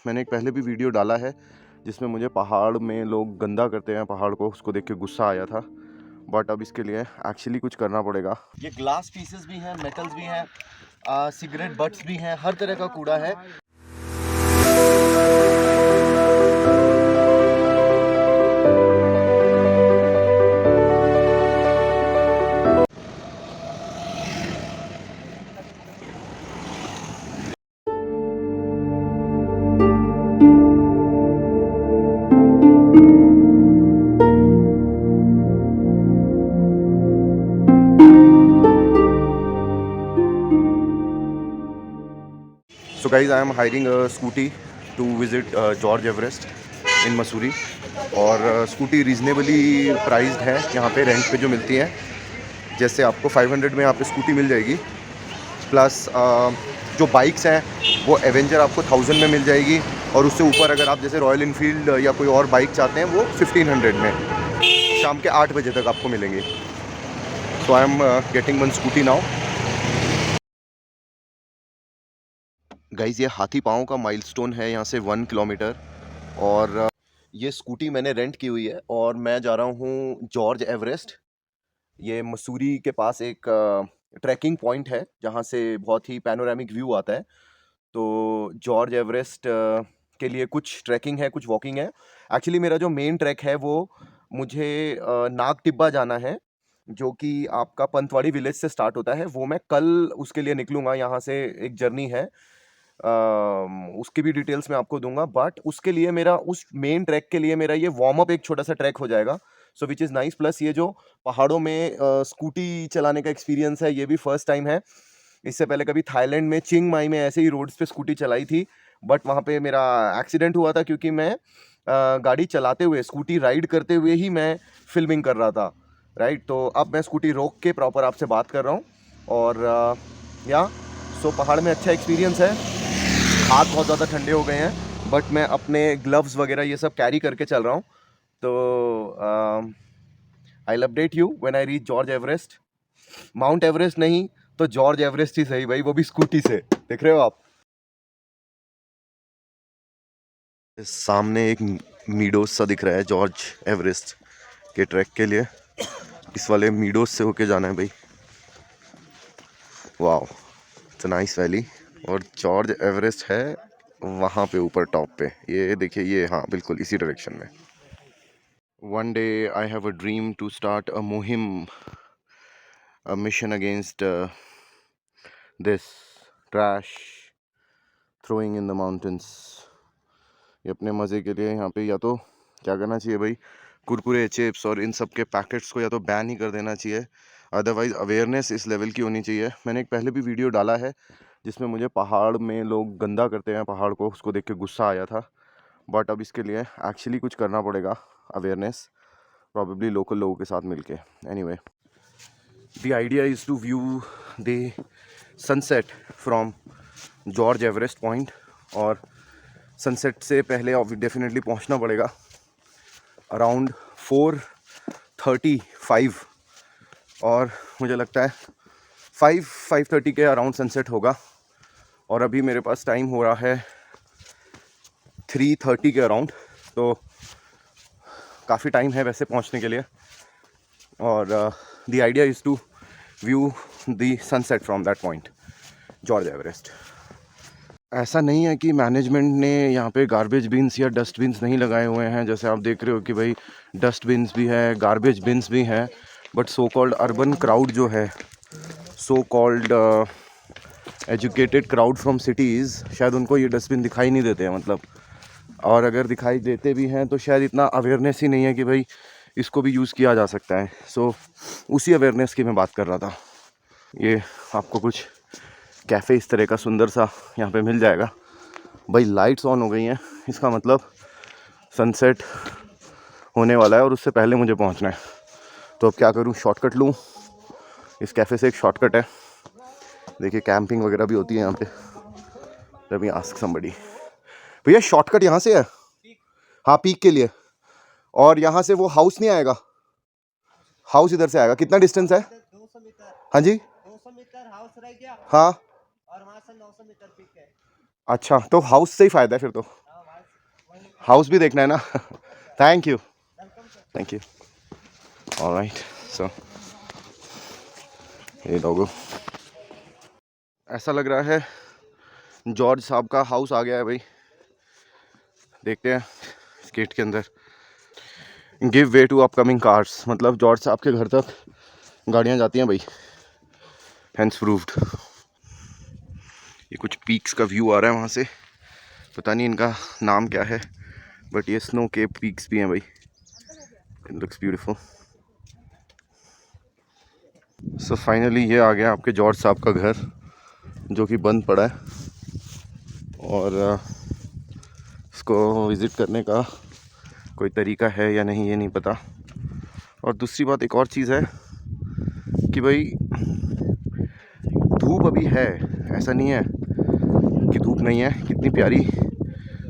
मैंने एक पहले भी वीडियो डाला है जिसमें मुझे पहाड़ में लोग गंदा करते हैं पहाड़ को, उसको देख के गुस्सा आया था। बट अब इसके लिए एक्चुअली कुछ करना पड़ेगा। ये ग्लास पीसेस भी हैं, मेटल्स भी हैं, सिगरेट बट्स भी हैं, हर तरह का कूड़ा है। So guys, I am hiring a scooty to visit George Everest in Mussoorie. और स्कूटी रीज़नेबली प्राइस्ड है यहाँ पे, रेंट पे जो मिलती है। जैसे आपको 500 में यहाँ पे स्कूटी मिल जाएगी, प्लस जो बाइक्स हैं वो एवेंजर आपको 1000 में मिल जाएगी, और उससे ऊपर अगर आप जैसे रॉयल इनफील्ड या कोई और बाइक चाहते हैं वो 1500 में शाम के 8 बजे तक आपको मिलेंगी। So I am getting one scooty now. Guys, ये हाथी पाँव का माइलस्टोन है यहाँ से 1 किलोमीटर, और ये स्कूटी मैंने रेंट की हुई है और मैं जा रहा हूँ जॉर्ज एवरेस्ट। ये मसूरी के पास एक ट्रैकिंग पॉइंट है जहाँ से बहुत ही पैनोरामिक व्यू आता है। तो जॉर्ज एवरेस्ट के लिए कुछ ट्रैकिंग है, कुछ वॉकिंग है। एक्चुअली मेरा जो मेन ट्रैक है वो मुझे नाग टिब्बा जाना है, जो कि आपका पंतवाड़ी विलेज से स्टार्ट होता है। वो मैं कल उसके लिए निकलूँगा, यहाँ से एक जर्नी है। उसकी भी डिटेल्स मैं आपको दूंगा। बट उसके लिए मेरा, उस मेन ट्रैक के लिए मेरा ये वार्म अप एक छोटा सा ट्रैक हो जाएगा, सो विच इज़ नाइस। प्लस ये जो पहाड़ों में स्कूटी चलाने का एक्सपीरियंस है ये भी फर्स्ट टाइम है। इससे पहले कभी थाईलैंड में चिंग माई में ऐसे ही रोड्स पे स्कूटी चलाई थी, बट वहाँ पे मेरा एक्सीडेंट हुआ था क्योंकि मैं गाड़ी चलाते हुए, स्कूटी राइड करते हुए ही मैं फिल्मिंग कर रहा था, राइट। तो अब मैं स्कूटी रोक के प्रॉपर आपसे बात कर रहा हूँ। और सो पहाड़ में अच्छा एक्सपीरियंस है। हाथ बहुत ज़्यादा ठंडे हो गए हैं, बट मैं अपने ग्लव्स वगैरह ये सब कैरी करके चल रहा हूँ। तो I will update you when I reach George Everest. Mount Everest नहीं तो जॉर्ज एवरेस्ट ही सही भाई, वो भी स्कूटी से। देख रहे हो आप सामने एक मीडोज सा दिख रहा है जॉर्ज एवरेस्ट के ट्रैक के लिए। इस वाले मीडोज से होके जाना है भाई। Wow, it's a nice valley. और जॉर्ज एवरेस्ट है वहाँ पे ऊपर टॉप पे, ये देखिए, ये हाँ बिल्कुल इसी डायरेक्शन में। One day I have a dream to start a मुहिम, a mission against this trash throwing in the mountains. ये अपने मज़े के लिए यहाँ पे या तो क्या करना चाहिए भाई, कुरकुरे, चिप्स और इन सब के पैकेट्स को या तो बैन ही कर देना चाहिए, अदरवाइज़ अवेयरनेस इस लेवल की होनी चाहिए। मैंने एक पहले भी वीडियो डाला है जिसमें मुझे पहाड़ में लोग गंदा करते हैं पहाड़ को, उसको देख के गुस्सा आया था। बट अब इसके लिए एक्चुअली कुछ करना पड़ेगा, अवेयरनेस, प्रॉबेबली लोकल लोगों के साथ मिलके। Anyway, the idea is to view the sunset from George Everest point, और सनसेट से पहले डेफिनेटली पहुंचना पड़ेगा अराउंड 4:35, और मुझे लगता है 5:30 के अराउंड सनसेट होगा। और अभी मेरे पास टाइम हो रहा है 3:30 के अराउंड, तो काफ़ी टाइम है वैसे पहुंचने के लिए। और the idea is to view the sunset from that point, George Everest. ऐसा नहीं है कि मैनेजमेंट ने यहाँ पे गार्बेज बिन्स या डस्टबिन्स नहीं लगाए हुए हैं। जैसे आप देख रहे हो कि भाई डस्टबिन्स भी है, गार्बेज बिन्स भी हैं, but so called urban crowd जो है, so called educated crowd from cities, शायद उनको ये डस्टबिन दिखाई नहीं देते हैं, मतलब। और अगर दिखाई देते भी हैं तो शायद इतना अवेयरनेस ही नहीं है कि भाई इसको भी यूज़ किया जा सकता है। सो उसी अवेयरनेस की मैं बात कर रहा था। ये आपको कुछ कैफ़े इस तरह का सुंदर सा यहाँ पे मिल जाएगा। भाई लाइट्स ऑन हो गई हैं, इसका मतलब सनसेट होने वाला है और उससे पहले मुझे पहुँचना है। तो अब क्या करूँ, शॉर्टकट लूँ। इस कैफ़े से एक शॉर्टकट है, देखिए कैंपिंग वगैरह भी होती है यहाँ पे। लेट मी आस्क समबडी, भैया शॉर्टकट यहाँ से है? हाँ, पीक के लिए। और यहाँ से वो हाउस नहीं आएगा? हाउस इधर से आएगा, कितना डिस्टेंस है? 200 मीटर। हाँ जी, 200 मीटर हाउस रह गया। हाँ, और वहां से 900 मीटर पीक है। अच्छा, तो हाउस से ही फ़ायदा है फिर तो। हाँ, हाउस भी देखना है ना। Thank you, thank you. Alright, so ये लोगो, ऐसा लग रहा है जॉर्ज साहब का हाउस आ गया है भाई। देखते हैं इस गेट के अंदर। Give way to upcoming cars, मतलब जॉर्ज साहब के घर तक गाड़ियाँ जाती हैं भाई, हैंस प्रूव्ड। ये कुछ पीक्स का व्यू आ रहा है वहाँ से, पता नहीं इनका नाम क्या है, बट ये स्नो के पीक्स भी हैं भाई। It looks beautiful. So finally ये आ गया आपके जॉर्ज साहब का घर, जो कि बंद पड़ा है, और इसको विज़िट करने का कोई तरीका है या नहीं ये नहीं पता। और दूसरी बात एक और चीज़ है कि भाई धूप अभी है, ऐसा नहीं है कि धूप नहीं है, कितनी प्यारी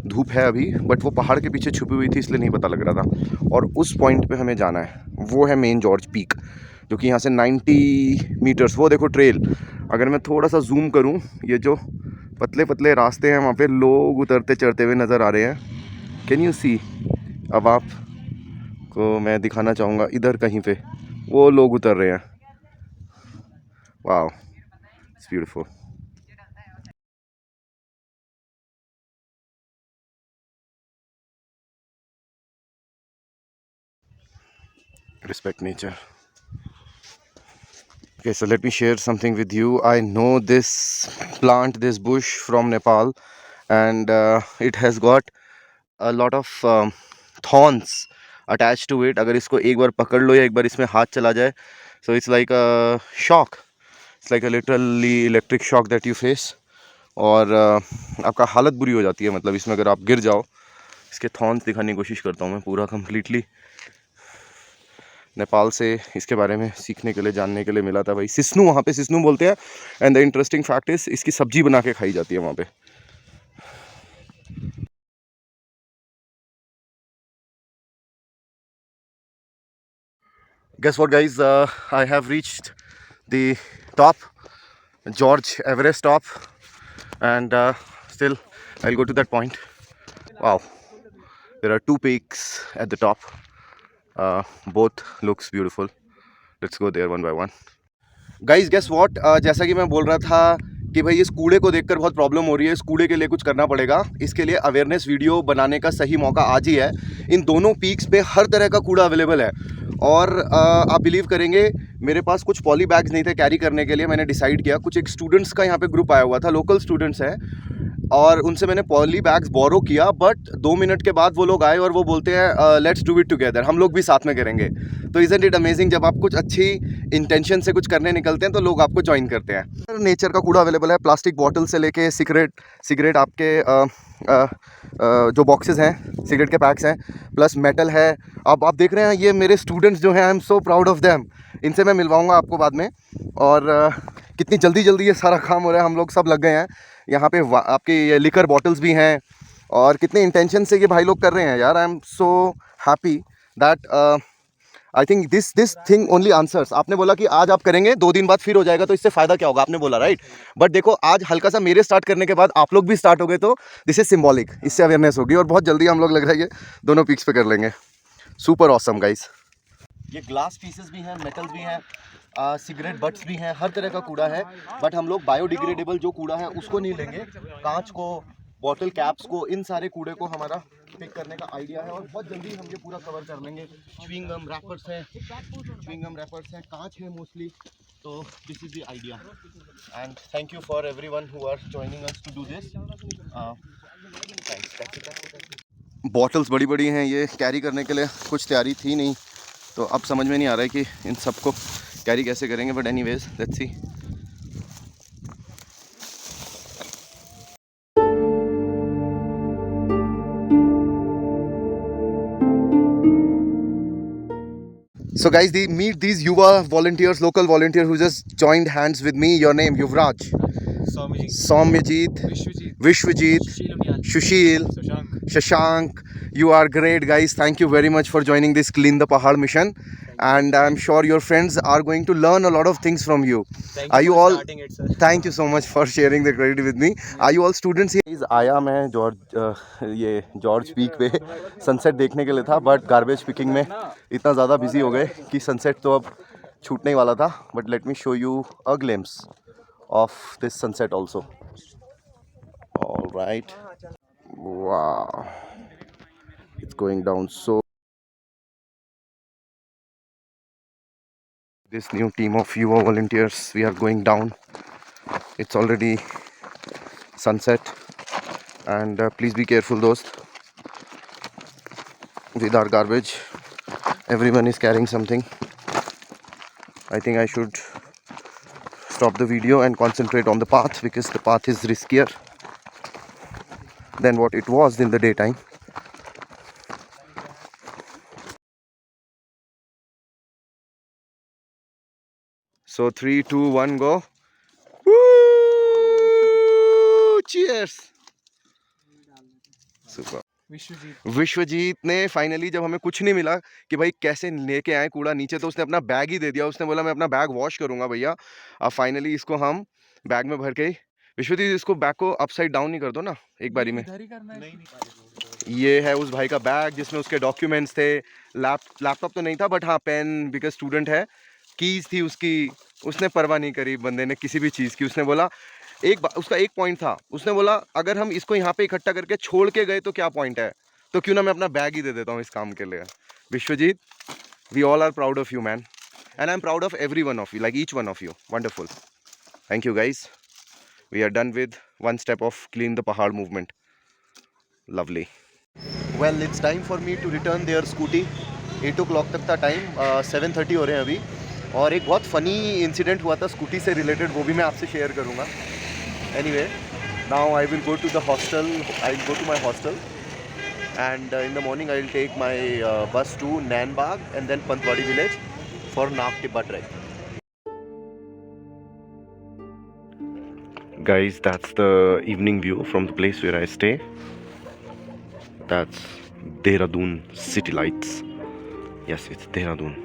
धूप है अभी, बट वो पहाड़ के पीछे छुपी हुई थी इसलिए नहीं पता लग रहा था। और उस पॉइंट पे हमें जाना है, वो है मेन जॉर्ज पीक, जो कि यहाँ से 90 मीटर्स, वो देखो ट्रेल। अगर मैं थोड़ा सा जूम करूँ, ये जो पतले पतले रास्ते हैं वहाँ पे लोग उतरते चढ़ते हुए नज़र आ रहे हैं। Can you see? अब आप को मैं दिखाना चाहूँगा, इधर कहीं पे वो लोग उतर रहे हैं। Wow, it's beautiful. Respect nature. Okay, so let me share something with you. I know this plant, this bush from Nepal, and it has got a lot of thorns attached to it. अगर इसको एक बार पकड़ लो या एक बार इसमें हाथ चला जाए, so it's like a shock. It's like a literally electric shock that you face. और आपका हालत बुरी हो जाती है, मतलब इसमें अगर आप गिर जाओ। इसके थॉर्न्स दिखाने की कोशिश करता हूँ मैं पूरा कंप्लीटली। नेपाल से इसके बारे में सीखने के लिए, जानने के लिए मिला था भाई। सिस्नु, वहाँ पे सिस्नु बोलते हैं, and the interesting fact is इसकी सब्जी बना के खाई जाती है वहाँ पे। Guess what guys, I have reached the top, George Everest top, and still I'll go to that point. Wow, there are two peaks at the top, both looks beautiful. Let's go there one by one. Guys, guess what, जैसा कि मैं बोल रहा था कि भाई इस कूड़े को देखकर बहुत प्रॉब्लम हो रही है, इस कूड़े के लिए कुछ करना पड़ेगा। इसके लिए अवेयरनेस वीडियो बनाने का सही मौका आज ही है। इन दोनों पीक्स पे हर तरह का कूड़ा अवेलेबल है, और आप बिलीव करेंगे मेरे पास कुछ पॉली बैग्स नहीं थे कैरी करने के लिए। मैंने डिसाइड किया, कुछ एक स्टूडेंट्स का यहाँ पे ग्रुप आया हुआ था, लोकल स्टूडेंट्स हैं, और उनसे मैंने पॉली बैग्स बोरो किया। बट 2 मिनट के बाद वो लोग आए और वो बोलते हैं लेट्स डू इट टुगेदर, हम लोग भी साथ में करेंगे। तो इज़न्ट इट अमेजिंग, जब आप कुछ अच्छी इंटेंशन से कुछ करने निकलते हैं तो लोग आपको ज्वाइन करते हैं। नेचर का कूड़ा अवेलेबल है, प्लास्टिक बॉटल से लेके सिगरेट आपके जो बॉक्सेस हैं, सिगरेट के पैक्स हैं, प्लस मेटल है। अब आप देख रहे हैं ये मेरे स्टूडेंट्स जो हैं, I am so proud of them. इनसे मैं मिलवाऊंगा आपको बाद में। और कितनी जल्दी जल्दी ये सारा काम हो रहा है, हम लोग सब लग गए हैं यहाँ पे। आपके ये लिकर बॉटल्स भी हैं, और कितने इंटेंशन से ये भाई लोग कर रहे हैं यार। I am so happy that I think this thing only answers. आपने बोला कि आज आप करेंगे, 2 दिन बाद फिर हो जाएगा, तो इससे फ़ायदा क्या होगा, आपने बोला राइट। बट देखो आज हल्का सा मेरे स्टार्ट करने के बाद आप लोग भी स्टार्ट हो गए, तो दिस इज सिम्बॉलिक, इससे अवेयरनेस होगी, और बहुत जल्दी हम लोग लग रहा है ये दोनों पीक्स पे कर लेंगे। Super awesome guys. ये ग्लास पीसेस भी हैं, मेटल्स भी हैं, सिगरेट बट्स भी हैं, हर तरह का कूड़ा है। बट हम लोग बायोडिग्रेडेबल जो कूड़ा है उसको नहीं लेंगे, कांच को, बॉटल कैप्स को, इन सारे कूड़े को हमारा पिक करने का आइडिया है, और बहुत जल्दी हम ये पूरा कवर कर लेंगे। च्युइंगम रैपर्स हैं, कांच है मोस्टली। तो this is the idea, and thank you for everyone who are joining us to do this. Bottles बड़ी बड़ी हैं, ये कैरी करने के लिए कुछ तैयारी थी नहीं, तो अब समझ में नहीं आ रहा है कि इन सबको कैरी कैसे करेंगे। But anyways let's see. So guys, meet these Yuva volunteers, local volunteer who just joined hands with me. Your name? Yuvraj, Soumyajit, Vishwajit, Sushil, Shashank. You are great, guys. Thank you very much for joining this Clean the Pahad mission. And I'm sure your friends are going to learn a lot of things from you. Are you all? Thank you so much for sharing the credit with me. Are you all students here? Guys, आया मैं ये George peak पे sunset देखने के लिए था, but garbage picking में इतना ज़्यादा बिजी हो गए कि सनसेट तो अब छूटने ही वाला था. But let me show you a glimpse of this sunset also. All right. वाह, it's going down. So this new team of UA volunteers, we are going down. It's already sunset, and please be careful, dost, with our garbage. Everyone is carrying something. I think I should stop the video and concentrate on the path, because the path is riskier than what it was in the daytime. So 3, 2, 1, go. Woo! Cheers. Super. Vishwajeet ने finally, जब हमें कुछ नहीं मिला कि भाई कैसे लेके आए कूड़ा नीचे, तो उसने अपना बैग ही दे दिया. उसने बोला मैं अपना बैग वॉश करूंगा भैया. अब फाइनली इसको हम बैग में भर के. विश्वजीत, इसको बैग को अपसाइड डाउन नहीं कर दो ना एक बारी में. ये है उस भाई का बैग जिसमें उसके डॉक्यूमेंट्स थे. लैपटॉप तो नहीं था, बट हाँ पेन, बिकॉज स्टूडेंट है. कीज थी उसकी. उसने परवाह नहीं करी बंदे ने किसी भी चीज़ की. उसने बोला उसका एक पॉइंट था. उसने बोला अगर हम इसको यहाँ पे इकट्ठा करके छोड़ के गए तो क्या पॉइंट है, तो क्यों ना मैं अपना बैग ही दे देता हूँ इस काम के लिए. Vishwajeet, we all are proud of you man, and I am proud of every one of you, like each one of you. Wonderful. Thank you guys. We are done with one step of clean the pahad movement. Lovely. Well, it's time for me to return their scooty. 8 o'clock तक था time. 7:30 हो रहे हैं अभी. और एक बहुत funny incident हुआ था स्कूटी से रिलेटेड, वो भी मैं आपसे शेयर करूँगा. Anyway, now I will go to the hostel. I'll go to my hostel, and in the morning I'll take my bus to Nanbag and then Pantwadi village for Nag Tibba trek. Guys, that's the evening view from the place where I stay. That's Dehradun city lights. Yes, it's Dehradun.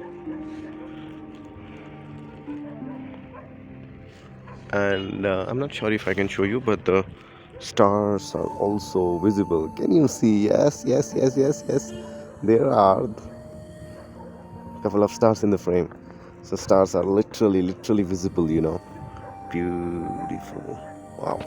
And I'm not sure if I can show you, but the stars are also visible. Can you see? Yes, yes, yes, yes, yes. There are a couple of stars in the frame. So stars are literally visible, you know. Beautiful. Wow.